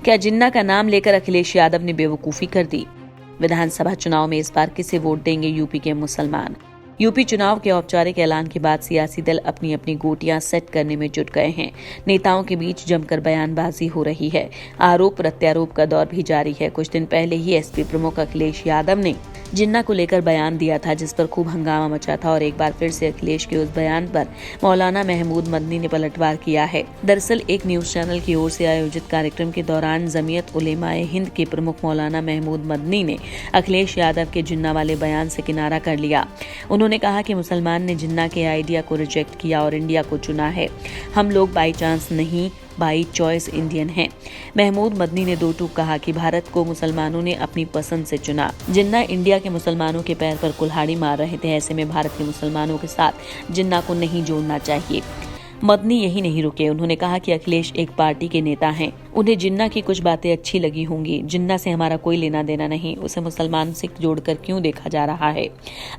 क्या जिन्ना का नाम लेकर अखिलेश यादव ने बेवकूफी कर दी? विधानसभा चुनाव में इस बार किसे वोट देंगे यूपी के मुसलमान? यूपी चुनाव के औपचारिक ऐलान के बाद सियासी दल अपनी अपनी गोटियां सेट करने में जुट गए हैं। नेताओं के बीच जमकर बयानबाजी हो रही है। आरोप प्रत्यारोप का दौर भी जारी है। कुछ दिन पहले ही एसपी प्रमुख अखिलेश यादव ने जिन्ना को लेकर बयान दिया था, जिस पर खूब हंगामा मचा था और एक बार फिर से अखिलेश के उस बयान पर मौलाना महमूद मदनी ने पलटवार किया है। दरअसल एक न्यूज चैनल की ओर से आयोजित कार्यक्रम के दौरान जमीयत उलेमाए हिंद के प्रमुख मौलाना महमूद मदनी ने अखिलेश यादव के जिन्ना वाले बयान से किनारा कर लिया। उन्होंने कहा कि मुसलमान ने जिन्ना के आइडिया को रिजेक्ट किया और इंडिया को चुना है। हम लोग बाई चांस नहीं, बाई चॉइस इंडियन हैं। महमूद मदनी ने दो टूक कहा कि भारत को मुसलमानों ने अपनी पसंद से चुना। जिन्ना इंडिया के मुसलमानों के पैर पर कुल्हाड़ी मार रहे थे। ऐसे में भारत के मुसलमानों के साथ जिन्ना को नहीं जोड़ना चाहिए। मदनी यही नहीं रुके। उन्होंने कहा कि अखिलेश एक पार्टी के नेता हैं। उन्हें जिन्ना की कुछ बातें अच्छी लगी होंगी। जिन्ना से हमारा कोई लेना देना नहीं। उसे मुसलमान से जोड़कर क्यों देखा जा रहा है?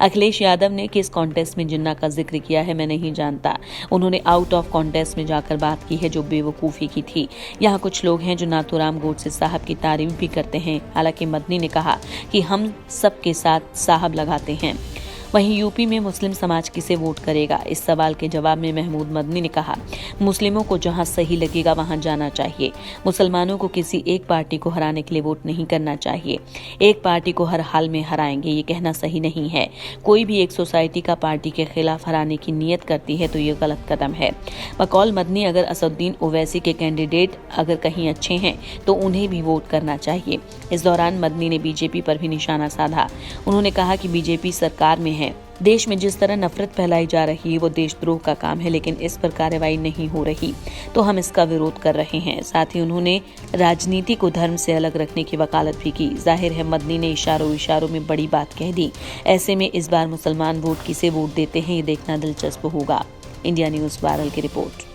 अखिलेश यादव ने किस कॉन्टेस्ट में जिन्ना का जिक्र किया है मैं नहीं जानता। उन्होंने आउट ऑफ कॉन्टेस्ट में जाकर बात की है जो बेवकूफ़ी की थी। यहाँ कुछ लोग हैं जो नाथूराम गोडसे साहब की तारीफ भी करते हैं। हालांकि मदनी ने कहा कि हम सबके साथ साहब लगाते हैं। वहीं यूपी में मुस्लिम समाज किसे वोट करेगा? इस सवाल के जवाब में महमूद मदनी ने कहा, मुस्लिमों को जहां सही लगेगा वहां जाना चाहिए। मुसलमानों को किसी एक पार्टी को हराने के लिए वोट नहीं करना चाहिए। एक पार्टी को हर हाल में हराएंगे ये कहना सही नहीं है। कोई भी एक सोसाइटी का पार्टी के खिलाफ हराने की नीयत करती है तो ये गलत कदम है। बकौल मदनी अगर असदुद्दीन ओवैसी के कैंडिडेट अगर कहीं अच्छे हैं तो उन्हें भी वोट करना चाहिए। इस दौरान मदनी ने बीजेपी पर भी निशाना साधा। उन्होंने कहा कि बीजेपी सरकार में है। देश में जिस तरह नफरत फैलाई जा रही है वो देशद्रोह का काम है, लेकिन इस पर कार्रवाई नहीं हो रही तो हम इसका विरोध कर रहे हैं। साथ ही उन्होंने राजनीति को धर्म से अलग रखने की वकालत भी की। जाहिर है मदनी ने इशारों में बड़ी बात कह दी। ऐसे में इस बार मुसलमान वोट किसे वोट देते हैं ये देखना दिलचस्प होगा। इंडिया न्यूज़ वायरल की रिपोर्ट।